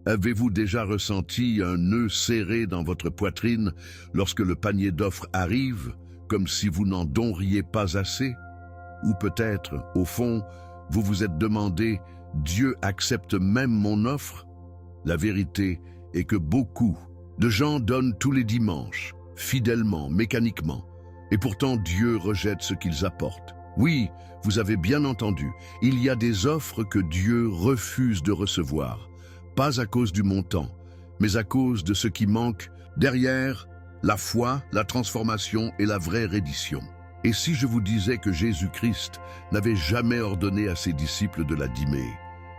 Avez-vous déjà ressenti un nœud serré dans votre poitrine lorsque le panier d'offres arrive, comme si vous n'en donneriez pas assez? Ou peut-être, au fond, vous vous êtes demandé « Dieu accepte même mon offre ?» La vérité est que beaucoup de gens donnent tous les dimanches, fidèlement, mécaniquement, et pourtant Dieu rejette ce qu'ils apportent. Oui, vous avez bien entendu, il y a des offres que Dieu refuse de recevoir, pas à cause du montant, mais à cause de ce qui manque derrière la foi, la transformation et la vraie reddition. Et si je vous disais que Jésus-Christ n'avait jamais ordonné à ses disciples de la dîmer,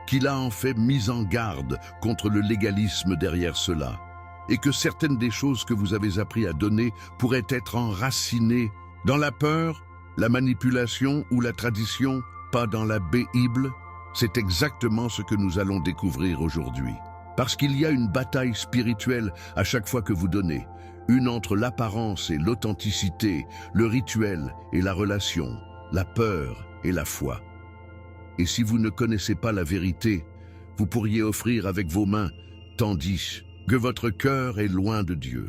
qu'il a en fait mis en garde contre le légalisme derrière cela, et que certaines des choses que vous avez appris à donner pourraient être enracinées dans la peur, la manipulation ou la tradition, pas dans la Bible, c'est exactement ce que nous allons découvrir aujourd'hui. Parce qu'il y a une bataille spirituelle à chaque fois que vous donnez, une entre l'apparence et l'authenticité, le rituel et la relation, la peur et la foi. Et si vous ne connaissez pas la vérité, vous pourriez offrir avec vos mains, tandis que votre cœur est loin de Dieu.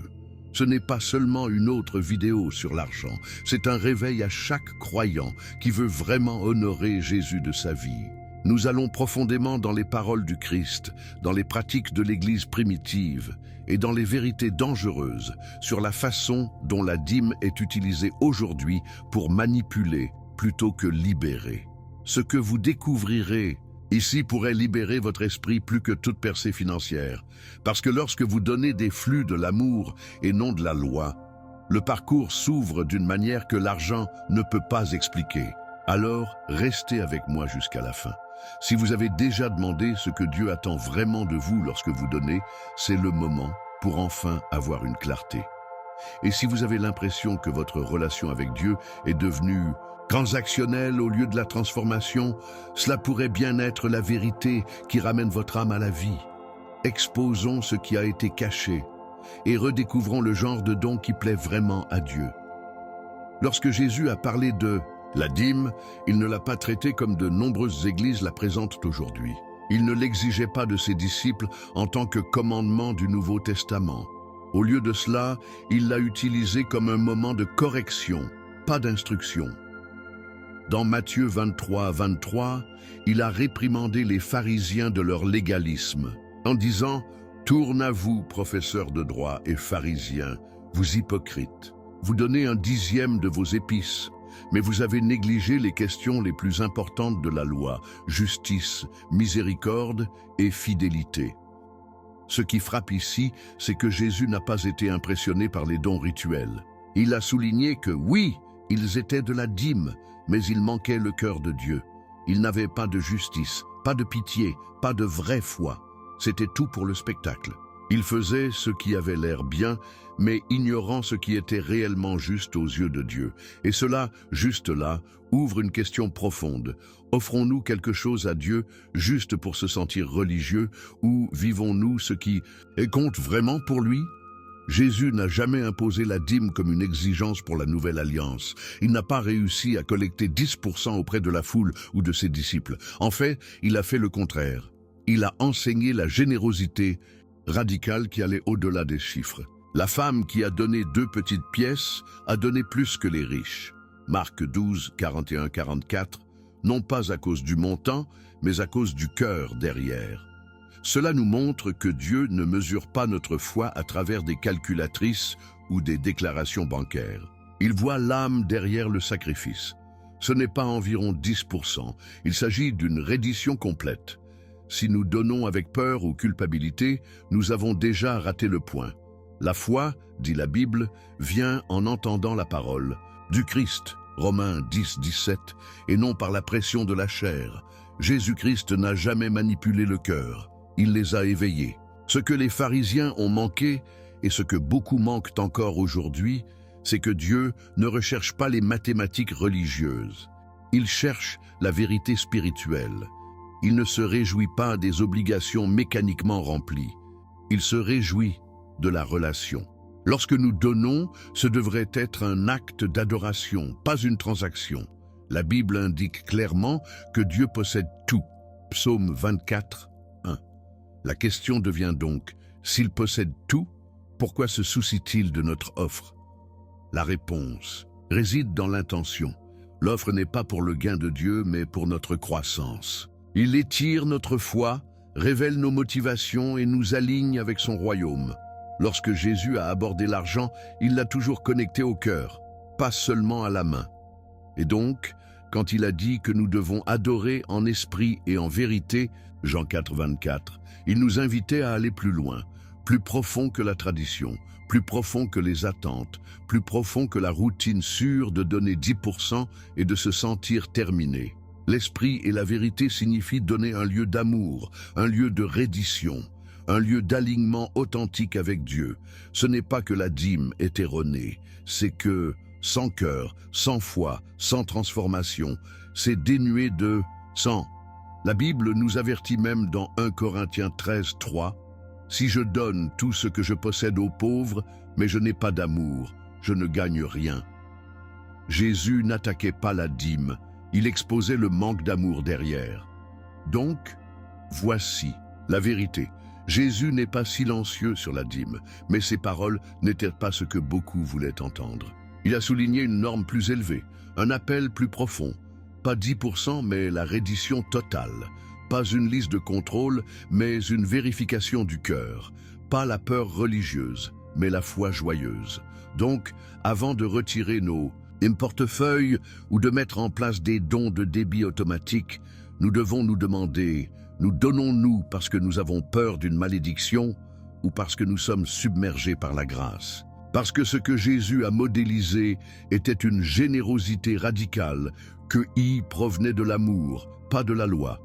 Ce n'est pas seulement une autre vidéo sur l'argent, c'est un réveil à chaque croyant qui veut vraiment honorer Jésus de sa vie. Nous allons profondément dans les paroles du Christ, dans les pratiques de l'Église primitive et dans les vérités dangereuses sur la façon dont la dîme est utilisée aujourd'hui pour manipuler plutôt que libérer. Ce que vous découvrirez ici pourrait libérer votre esprit plus que toute percée financière, parce que lorsque vous donnez des flux de l'amour et non de la loi, le parcours s'ouvre d'une manière que l'argent ne peut pas expliquer. Alors, restez avec moi jusqu'à la fin. Si vous avez déjà demandé ce que Dieu attend vraiment de vous lorsque vous donnez, c'est le moment pour enfin avoir une clarté. Et si vous avez l'impression que votre relation avec Dieu est devenue transactionnelle au lieu de la transformation, cela pourrait bien être la vérité qui ramène votre âme à la vie. Exposons ce qui a été caché et redécouvrons le genre de don qui plaît vraiment à Dieu. Lorsque Jésus a parlé de la dîme, il ne l'a pas traitée comme de nombreuses églises la présentent aujourd'hui. Il ne l'exigeait pas de ses disciples en tant que commandement du Nouveau Testament. Au lieu de cela, il l'a utilisé comme un moment de correction, pas d'instruction. Dans Matthieu 23, il a réprimandé les pharisiens de leur légalisme, en disant « Tourne à vous, professeurs de droit et pharisiens, vous hypocrites. Vous donnez 1/10 de vos épices, mais vous avez négligé les questions les plus importantes de la loi, justice, miséricorde et fidélité. » Ce qui frappe ici, c'est que Jésus n'a pas été impressionné par les dons rituels. Il a souligné que oui, ils étaient de la dîme, mais il manquait le cœur de Dieu. Il n'avait pas de justice, pas de pitié, pas de vraie foi. C'était tout pour le spectacle. Il faisait ce qui avait l'air bien, mais ignorant ce qui était réellement juste aux yeux de Dieu. Et cela, juste là, ouvre une question profonde. Offrons-nous quelque chose à Dieu juste pour se sentir religieux, ou vivons-nous ce qui compte vraiment pour lui? Jésus n'a jamais imposé la dîme comme une exigence pour la nouvelle alliance. Il n'a pas réussi à collecter 10% auprès de la foule ou de ses disciples. En fait, il a fait le contraire. Il a enseigné la générosité radicale qui allait au-delà des chiffres. La femme qui a donné 2 petites pièces a donné plus que les riches. Marc 12, 41-44, non pas à cause du montant, mais à cause du cœur derrière. Cela nous montre que Dieu ne mesure pas notre foi à travers des calculatrices ou des déclarations bancaires. Il voit l'âme derrière le sacrifice. Ce n'est pas environ 10%, il s'agit d'une reddition complète. Si nous donnons avec peur ou culpabilité, nous avons déjà raté le point. La foi, dit la Bible, vient en entendant la parole du Christ, Romains 10, 17, et non par la pression de la chair. Jésus-Christ n'a jamais manipulé le cœur. Il les a éveillés. Ce que les pharisiens ont manqué, et ce que beaucoup manquent encore aujourd'hui, c'est que Dieu ne recherche pas les mathématiques religieuses. Il cherche la vérité spirituelle. Il ne se réjouit pas des obligations mécaniquement remplies. Il se réjouit de la relation. Lorsque nous donnons, ce devrait être un acte d'adoration, pas une transaction. La Bible indique clairement que Dieu possède tout. Psaume 24, 1. La question devient donc, s'il possède tout, pourquoi se soucie-t-il de notre offre? La réponse réside dans l'intention. L'offre n'est pas pour le gain de Dieu, mais pour notre croissance. Il étire notre foi, révèle nos motivations et nous aligne avec son royaume. Lorsque Jésus a abordé l'argent, il l'a toujours connecté au cœur, pas seulement à la main. Et donc, quand il a dit que nous devons adorer en esprit et en vérité, Jean 4, 24, il nous invitait à aller plus loin, plus profond que la tradition, plus profond que les attentes, plus profond que la routine sûre de donner 10% et de se sentir terminé. L'esprit et la vérité signifient donner un lieu d'amour, un lieu de reddition, un lieu d'alignement authentique avec Dieu. Ce n'est pas que la dîme est erronée, c'est que, sans cœur, sans foi, sans transformation, c'est dénué de sang. La Bible nous avertit même dans 1 Corinthiens 13, 3, « Si je donne tout ce que je possède aux pauvres, mais je n'ai pas d'amour, je ne gagne rien. » Jésus n'attaquait pas la dîme, il exposait le manque d'amour derrière. Donc, voici la vérité. Jésus n'est pas silencieux sur la dîme, mais ses paroles n'étaient pas ce que beaucoup voulaient entendre. Il a souligné une norme plus élevée, un appel plus profond. Pas 10%, mais la reddition totale. Pas une liste de contrôle, mais une vérification du cœur. Pas la peur religieuse, mais la foi joyeuse. Donc, avant de retirer nos portefeuilles ou de mettre en place des dons de débit automatique, nous devons nous demander, nous donnons-nous parce que nous avons peur d'une malédiction ou parce que nous sommes submergés par la grâce? Parce que ce que Jésus a modélisé était une générosité radicale, que provenait de l'amour, pas de la loi.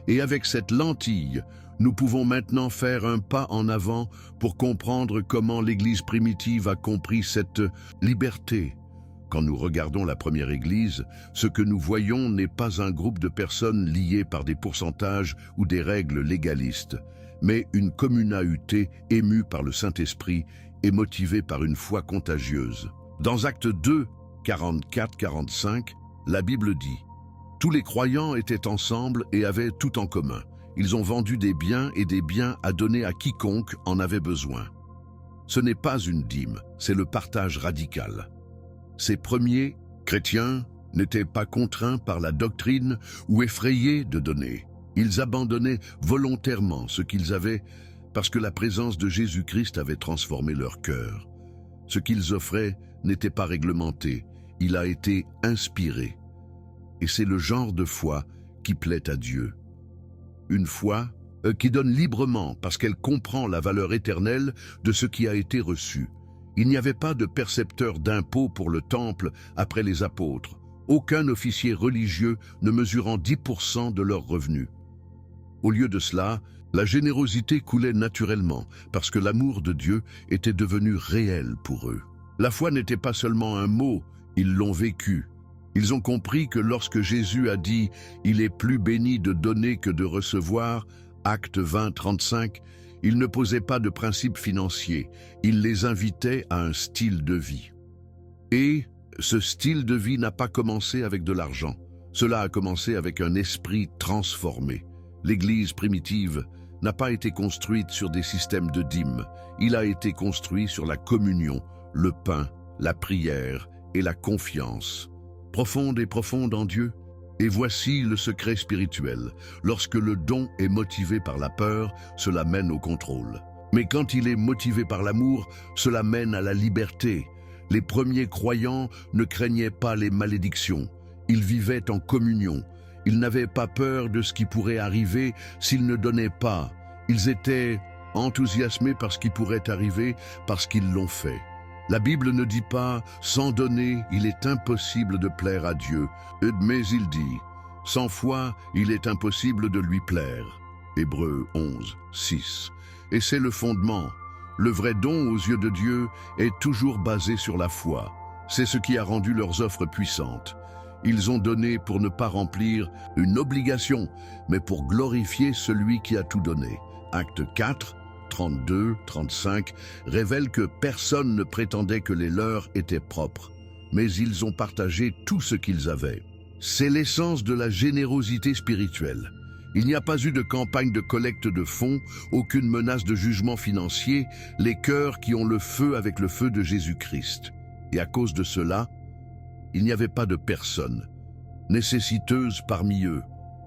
Et avec cette lentille, nous pouvons maintenant faire un pas en avant pour comprendre comment l'Église primitive a compris cette liberté. Quand nous regardons la première Église, ce que nous voyons n'est pas un groupe de personnes liées par des pourcentages ou des règles légalistes, mais une communauté émue par le Saint-Esprit et motivée par une foi contagieuse. Dans Actes 2, 44-45, la Bible dit « Tous les croyants étaient ensemble et avaient tout en commun. Ils ont vendu des biens et des biens à donner à quiconque en avait besoin. » Ce n'est pas une dîme, c'est le partage radical. Ces premiers chrétiens n'étaient pas contraints par la doctrine ou effrayés de donner. Ils abandonnaient volontairement ce qu'ils avaient parce que la présence de Jésus-Christ avait transformé leur cœur. Ce qu'ils offraient n'était pas réglementé, il a été inspiré. Et c'est le genre de foi qui plaît à Dieu. Une foi qui donne librement parce qu'elle comprend la valeur éternelle de ce qui a été reçu. Il n'y avait pas de percepteur d'impôts pour le temple après les apôtres, aucun officier religieux ne mesurant 10% de leurs revenus. Au lieu de cela, la générosité coulait naturellement parce que l'amour de Dieu était devenu réel pour eux. La foi n'était pas seulement un mot, ils l'ont vécu. Ils ont compris que lorsque Jésus a dit « Il est plus béni de donner que de recevoir », Acte 20, 35, il ne posait pas de principes financiers, il les invitait à un style de vie. Et ce style de vie n'a pas commencé avec de l'argent, cela a commencé avec un esprit transformé. L'Église primitive n'a pas été construite sur des systèmes de dîmes, il a été construit sur la communion, le pain, la prière et la confiance. Profonde en Dieu. Et voici le secret spirituel. Lorsque le don est motivé par la peur, cela mène au contrôle. Mais quand il est motivé par l'amour, cela mène à la liberté. Les premiers croyants ne craignaient pas les malédictions. Ils vivaient en communion. Ils n'avaient pas peur de ce qui pourrait arriver s'ils ne donnaient pas. Ils étaient enthousiasmés par ce qui pourrait arriver parce qu'ils l'ont fait. La Bible ne dit pas « sans donner, il est impossible de plaire à Dieu », mais il dit « sans foi, il est impossible de lui plaire ». Hébreux 11, 6. Et c'est le fondement. Le vrai don aux yeux de Dieu est toujours basé sur la foi. C'est ce qui a rendu leurs offres puissantes. Ils ont donné pour ne pas remplir une obligation, mais pour glorifier celui qui a tout donné. Acte 4, 32, 35 révèlent que personne ne prétendait que les leurs étaient propres, mais ils ont partagé tout ce qu'ils avaient. C'est l'essence de la générosité spirituelle. Il n'y a pas eu de campagne de collecte de fonds, aucune menace de jugement financier, les cœurs qui ont le feu avec le feu de Jésus-Christ. Et à cause de cela, il n'y avait pas de personnes nécessiteuses parmi eux.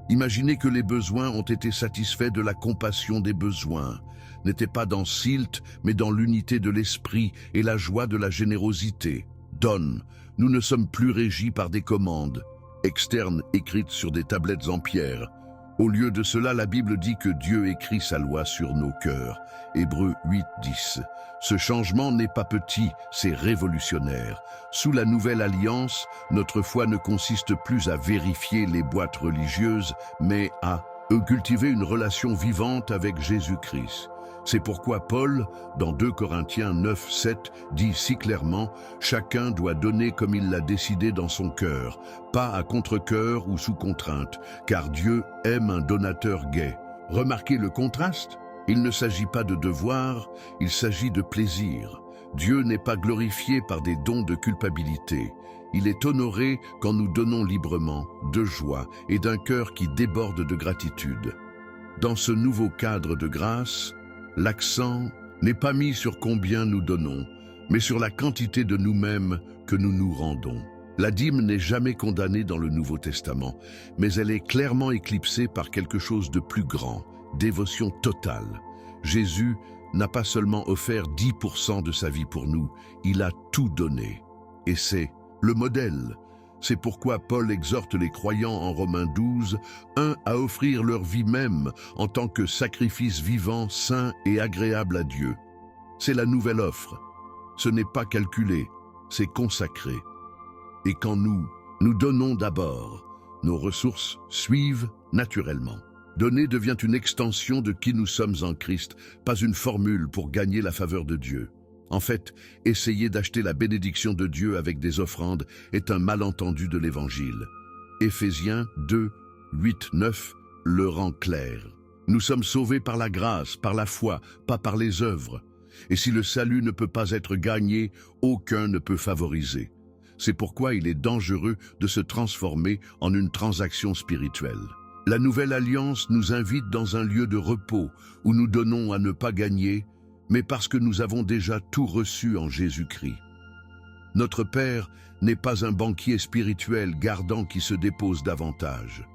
Imaginez que les besoins ont été satisfaits de la compassion des besoins, n'était pas dans Silt, mais dans l'unité de l'esprit et la joie de la générosité. Donne, nous ne sommes plus régis par des commandes externes écrites sur des tablettes en pierre. Au lieu de cela, la Bible dit que Dieu écrit sa loi sur nos cœurs. Hébreux 8, 10. Ce changement n'est pas petit, c'est révolutionnaire. Sous la nouvelle alliance, notre foi ne consiste plus à vérifier les boîtes religieuses, mais à cultiver une relation vivante avec Jésus-Christ. C'est pourquoi Paul, dans 2 Corinthiens 9, 7, dit si clairement « Chacun doit donner comme il l'a décidé dans son cœur, pas à contre-cœur ou sous contrainte, car Dieu aime un donateur gai. » Remarquez le contraste? Il ne s'agit pas de devoir, il s'agit de plaisir. Dieu n'est pas glorifié par des dons de culpabilité. Il est honoré quand nous donnons librement, de joie et d'un cœur qui déborde de gratitude. Dans ce nouveau cadre de grâce, l'accent n'est pas mis sur combien nous donnons, mais sur la quantité de nous-mêmes que nous nous rendons. La dîme n'est jamais condamnée dans le Nouveau Testament, mais elle est clairement éclipsée par quelque chose de plus grand, dévotion totale. Jésus n'a pas seulement offert 10% de sa vie pour nous, il a tout donné. Et c'est le modèle. C'est pourquoi Paul exhorte les croyants en Romains 12, 1 à offrir leur vie même en tant que sacrifice vivant, saint et agréable à Dieu. C'est la nouvelle offre. Ce n'est pas calculé, c'est consacré. Et quand nous donnons d'abord, nos ressources suivent naturellement. Donner devient une extension de qui nous sommes en Christ, pas une formule pour gagner la faveur de Dieu. En fait, essayer d'acheter la bénédiction de Dieu avec des offrandes est un malentendu de l'Évangile. Éphésiens 2, 8, 9 le rend clair. Nous sommes sauvés par la grâce, par la foi, pas par les œuvres. Et si le salut ne peut pas être gagné, aucun ne peut favoriser. C'est pourquoi il est dangereux de se transformer en une transaction spirituelle. La nouvelle alliance nous invite dans un lieu de repos où nous donnons à ne pas gagner, mais parce que nous avons déjà tout reçu en Jésus-Christ. Notre Père n'est pas un banquier spirituel gardant qui se dépose davantage.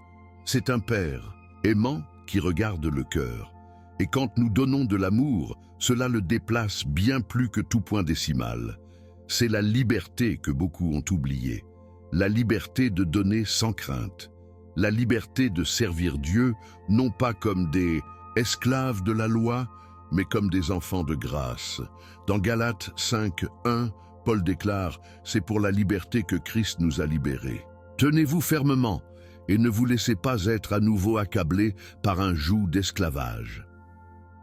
C'est un Père aimant qui regarde le cœur. Et quand nous donnons de l'amour, cela le déplace bien plus que tout point décimal. C'est la liberté que beaucoup ont oubliée. La liberté de donner sans crainte. La liberté de servir Dieu, non pas comme des esclaves de la loi, mais comme des enfants de grâce. Dans Galates 5, 1, Paul déclare « C'est pour la liberté que Christ nous a libérés. Tenez-vous fermement et ne vous laissez pas être à nouveau accablés par un joug d'esclavage. »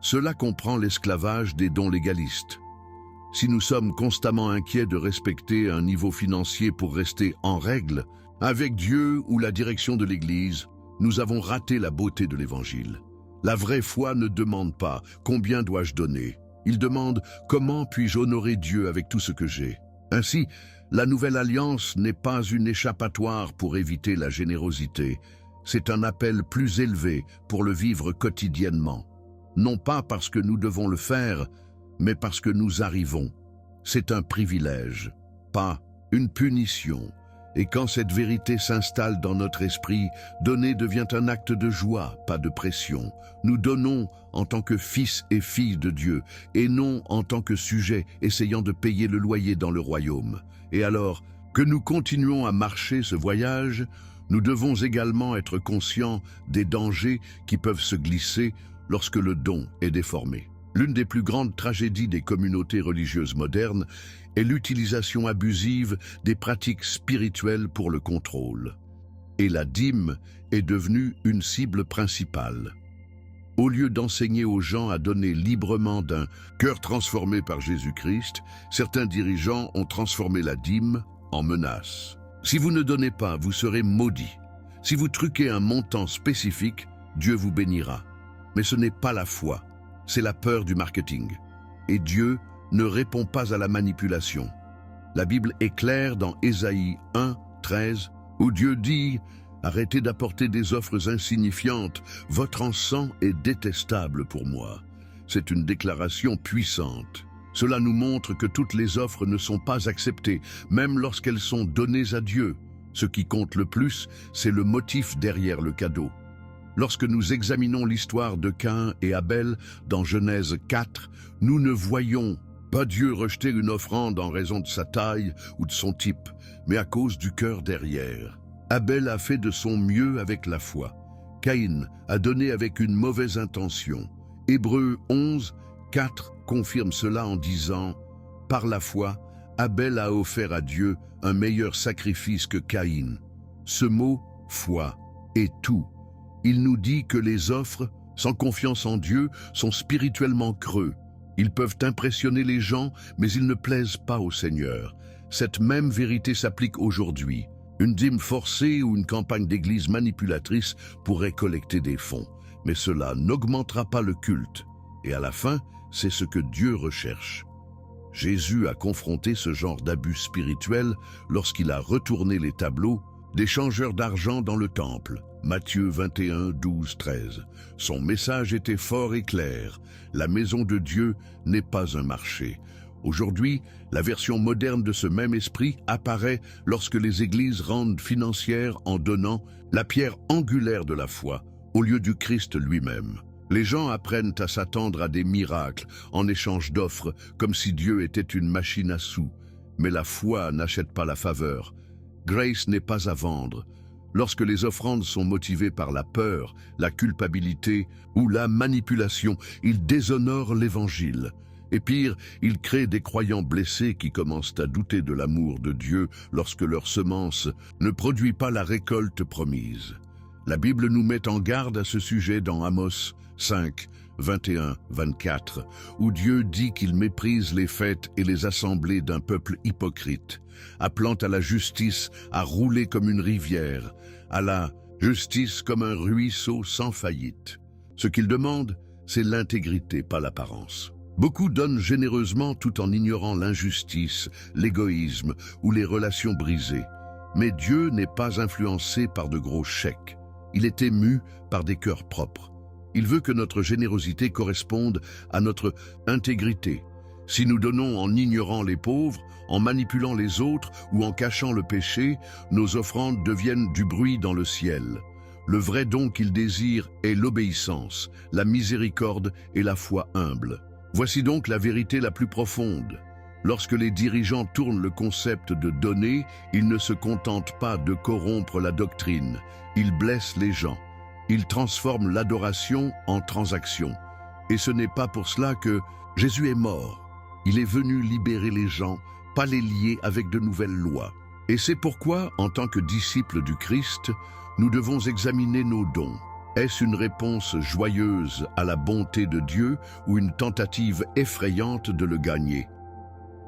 Cela comprend l'esclavage des dons légalistes. Si nous sommes constamment inquiets de respecter un niveau financier pour rester en règle, avec Dieu ou la direction de l'Église, nous avons raté la beauté de l'Évangile. La vraie foi ne demande pas « Combien dois-je donner ?» Il demande « Comment puis-je honorer Dieu avec tout ce que j'ai ?» Ainsi, la nouvelle alliance n'est pas une échappatoire pour éviter la générosité. C'est un appel plus élevé pour le vivre quotidiennement. Non pas parce que nous devons le faire, mais parce que nous arrivons. C'est un privilège, pas une punition. Et quand cette vérité s'installe dans notre esprit, donner devient un acte de joie, pas de pression. Nous donnons en tant que fils et filles de Dieu, et non en tant que sujets essayant de payer le loyer dans le royaume. Et alors, que nous continuons à marcher ce voyage, nous devons également être conscients des dangers qui peuvent se glisser lorsque le don est déformé. L'une des plus grandes tragédies des communautés religieuses modernes est l'utilisation abusive des pratiques spirituelles pour le contrôle. Et la dîme est devenue une cible principale. Au lieu d'enseigner aux gens à donner librement d'un cœur transformé par Jésus-Christ, certains dirigeants ont transformé la dîme en menace. Si vous ne donnez pas, vous serez maudits. Si vous truquez un montant spécifique, Dieu vous bénira. Mais ce n'est pas la foi. C'est la peur du marketing. Et Dieu ne répond pas à la manipulation. La Bible est claire dans Ésaïe 1, 13, où Dieu dit « Arrêtez d'apporter des offres insignifiantes. Votre encens est détestable pour moi. C'est une déclaration puissante. Cela nous montre que toutes les offres ne sont pas acceptées, même lorsqu'elles sont données à Dieu. Ce qui compte le plus, c'est le motif derrière le cadeau. Lorsque nous examinons l'histoire de Caïn et Abel dans Genèse 4, nous ne voyons pas Dieu rejeter une offrande en raison de sa taille ou de son type, mais à cause du cœur derrière. Abel a fait de son mieux avec la foi. Caïn a donné avec une mauvaise intention. Hébreux 11, 4 confirme cela en disant « Par la foi, Abel a offert à Dieu un meilleur sacrifice que Caïn. » Ce mot « foi » est tout. Il nous dit que les offres, sans confiance en Dieu, sont spirituellement creux. Ils peuvent impressionner les gens, mais ils ne plaisent pas au Seigneur. Cette même vérité s'applique aujourd'hui. Une dîme forcée ou une campagne d'église manipulatrice pourrait collecter des fonds, mais cela n'augmentera pas le culte. Et à la fin, c'est ce que Dieu recherche. Jésus a confronté ce genre d'abus spirituel lorsqu'il a retourné les tableaux des changeurs d'argent dans le temple. Matthieu 21, 12, 13. Son message était fort et clair. La maison de Dieu n'est pas un marché. Aujourd'hui, la version moderne de ce même esprit apparaît lorsque les églises rendent financière en donnant la pierre angulaire de la foi au lieu du Christ lui-même. Les gens apprennent à s'attendre à des miracles en échange d'offres, comme si Dieu était une machine à sous. Mais la foi n'achète pas la faveur. Grace n'est pas à vendre. Lorsque les offrandes sont motivées par la peur, la culpabilité ou la manipulation, ils déshonorent l'Évangile. Et pire, ils créent des croyants blessés qui commencent à douter de l'amour de Dieu lorsque leur semence ne produit pas la récolte promise. La Bible nous met en garde à ce sujet dans Amos 5, 21, 24, où Dieu dit qu'il méprise les fêtes et les assemblées d'un peuple hypocrite, appelant à la justice à rouler comme une rivière, à la justice comme un ruisseau sans faillite. Ce qu'il demande, c'est l'intégrité, pas l'apparence. Beaucoup donnent généreusement tout en ignorant l'injustice, l'égoïsme ou les relations brisées. Mais Dieu n'est pas influencé par de gros chèques. Il est ému par des cœurs propres. Il veut que notre générosité corresponde à notre intégrité. Si nous donnons en ignorant les pauvres, en manipulant les autres ou en cachant le péché, nos offrandes deviennent du bruit dans le ciel. Le vrai don qu'il désire est l'obéissance, la miséricorde et la foi humble. Voici donc la vérité la plus profonde. Lorsque les dirigeants tournent le concept de donner, ils ne se contentent pas de corrompre la doctrine. Ils blessent les gens. Ils transforment l'adoration en transaction. Et ce n'est pas pour cela que Jésus est mort. Il est venu libérer les gens, pas les lier avec de nouvelles lois. Et c'est pourquoi, en tant que disciples du Christ, nous devons examiner nos dons. Est-ce une réponse joyeuse à la bonté de Dieu ou une tentative effrayante de le gagner?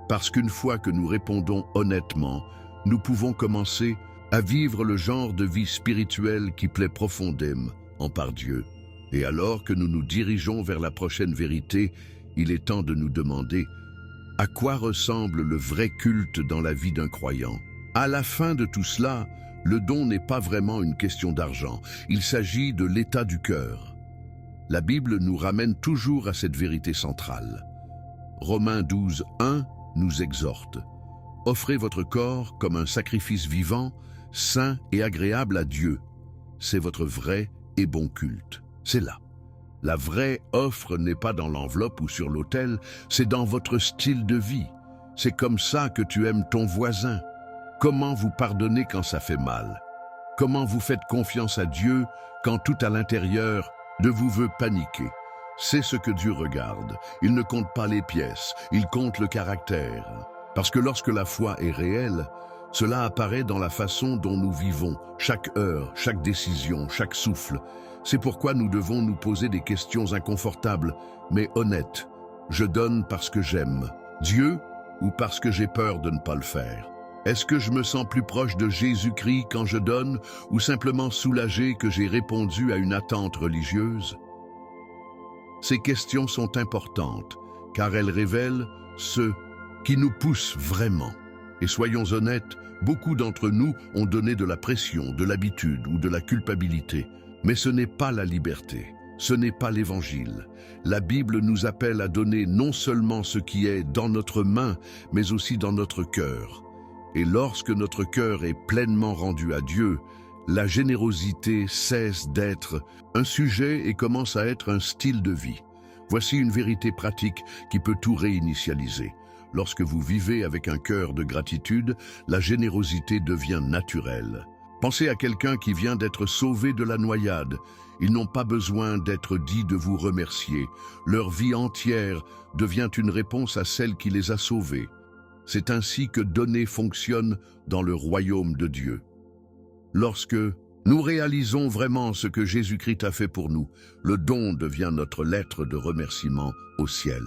Parce qu'une fois que nous répondons honnêtement, nous pouvons commencer à vivre le genre de vie spirituelle qui plaît profondément par Dieu. Et alors que nous nous dirigeons vers la prochaine vérité, il est temps de nous demander à quoi ressemble le vrai culte dans la vie d'un croyant. À la fin de tout cela, le don n'est pas vraiment une question d'argent, il s'agit de l'état du cœur. La Bible nous ramène toujours à cette vérité centrale. Romains 12, 1 nous exhorte. Offrez votre corps comme un sacrifice vivant, saint et agréable à Dieu. C'est votre vrai et bon culte. C'est là. La vraie offre n'est pas dans l'enveloppe ou sur l'autel, c'est dans votre style de vie. C'est comme ça que tu aimes ton voisin. Comment vous pardonnez quand ça fait mal? Comment vous faites confiance à Dieu quand tout à l'intérieur de vous veut paniquer? C'est ce que Dieu regarde. Il ne compte pas les pièces, il compte le caractère. Parce que lorsque la foi est réelle, cela apparaît dans la façon dont nous vivons, chaque heure, chaque décision, chaque souffle. C'est pourquoi nous devons nous poser des questions inconfortables, mais honnêtes. Je donne parce que j'aime Dieu ou parce que j'ai peur de ne pas le faire? Est-ce que je me sens plus proche de Jésus-Christ quand je donne ou simplement soulagé que j'ai répondu à une attente religieuse? Ces questions sont importantes car elles révèlent ce qui nous pousse vraiment. Et soyons honnêtes, beaucoup d'entre nous ont donné de la pression, de l'habitude ou de la culpabilité. Mais ce n'est pas la liberté, ce n'est pas l'Évangile. La Bible nous appelle à donner non seulement ce qui est dans notre main, mais aussi dans notre cœur. Et lorsque notre cœur est pleinement rendu à Dieu, la générosité cesse d'être un sujet et commence à être un style de vie. Voici une vérité pratique qui peut tout réinitialiser. Lorsque vous vivez avec un cœur de gratitude, la générosité devient naturelle. Pensez à quelqu'un qui vient d'être sauvé de la noyade. Ils n'ont pas besoin d'être dit de vous remercier. Leur vie entière devient une réponse à celle qui les a sauvés. C'est ainsi que donner fonctionne dans le royaume de Dieu. Lorsque nous réalisons vraiment ce que Jésus-Christ a fait pour nous, le don devient notre lettre de remerciement au ciel.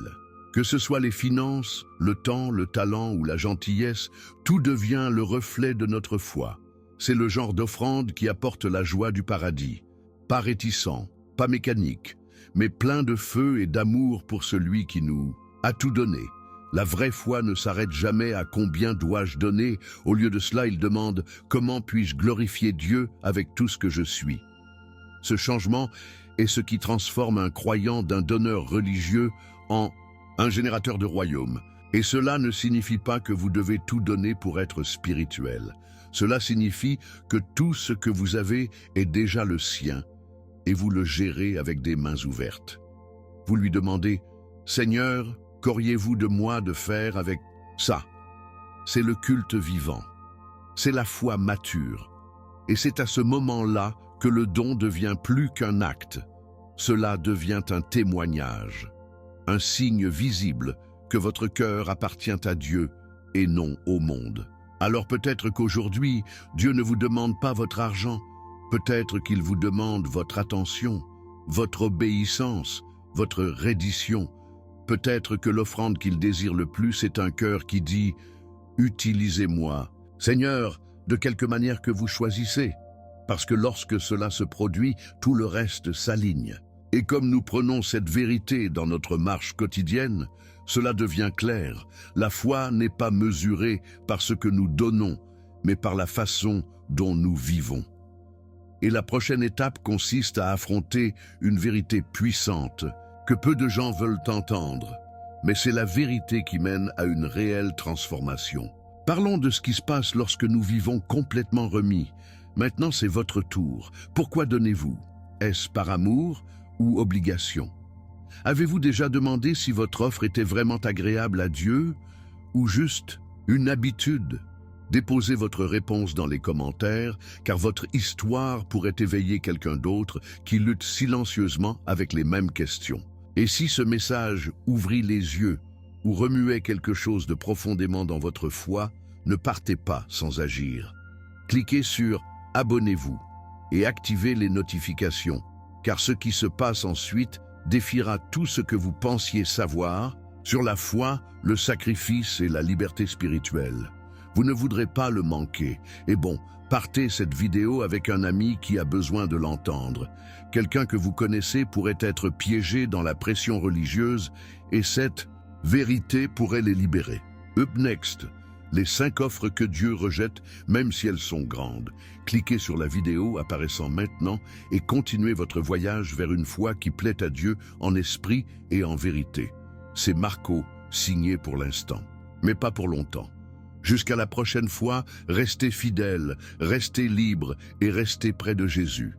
Que ce soit les finances, le temps, le talent ou la gentillesse, tout devient le reflet de notre foi. C'est le genre d'offrande qui apporte la joie du paradis. Pas réticent, pas mécanique, mais plein de feu et d'amour pour celui qui nous a tout donné. La vraie foi ne s'arrête jamais à combien dois-je donner. Au lieu de cela, il demande comment puis-je glorifier Dieu avec tout ce que je suis. Ce changement est ce qui transforme un croyant d'un donneur religieux en un générateur de royaume. Et cela ne signifie pas que vous devez tout donner pour être spirituel. Cela signifie que tout ce que vous avez est déjà le sien et vous le gérez avec des mains ouvertes. Vous lui demandez « Seigneur, qu'auriez-vous de moi de faire avec ça ?» C'est le culte vivant. C'est la foi mature. Et c'est à ce moment-là que le don devient plus qu'un acte. Cela devient un témoignage, un signe visible que votre cœur appartient à Dieu et non au monde. Alors peut-être qu'aujourd'hui, Dieu ne vous demande pas votre argent. Peut-être qu'il vous demande votre attention, votre obéissance, votre reddition. Peut-être que l'offrande qu'il désire le plus est un cœur qui dit « Utilisez-moi, Seigneur, de quelque manière que vous choisissez. » Parce que lorsque cela se produit, tout le reste s'aligne. Et comme nous prenons cette vérité dans notre marche quotidienne, cela devient clair. La foi n'est pas mesurée par ce que nous donnons, mais par la façon dont nous vivons. Et la prochaine étape consiste à affronter une vérité puissante que peu de gens veulent entendre. Mais c'est la vérité qui mène à une réelle transformation. Parlons de ce qui se passe lorsque nous vivons complètement remis. Maintenant, c'est votre tour. Pourquoi donnez-vous? Est-ce par amour ou obligation? Avez-vous déjà demandé si votre offre était vraiment agréable à Dieu ou juste une habitude? Déposez votre réponse dans les commentaires, car votre histoire pourrait éveiller quelqu'un d'autre qui lutte silencieusement avec les mêmes questions. Et si ce message ouvrit les yeux ou remuait quelque chose de profondément dans votre foi, ne partez pas sans agir. Cliquez sur « Abonnez-vous » et activez les notifications, car ce qui se passe ensuite défiera tout ce que vous pensiez savoir sur la foi, le sacrifice et la liberté spirituelle. Vous ne voudrez pas le manquer. Et bon, partez cette vidéo avec un ami qui a besoin de l'entendre. Quelqu'un que vous connaissez pourrait être piégé dans la pression religieuse et cette vérité pourrait les libérer. Up next, les 5 offres que Dieu rejette, même si elles sont grandes. Cliquez sur la vidéo apparaissant maintenant et continuez votre voyage vers une foi qui plaît à Dieu en esprit et en vérité. C'est Marco, signé pour l'instant, mais pas pour longtemps. Jusqu'à la prochaine fois, restez fidèles, restez libres et restez près de Jésus.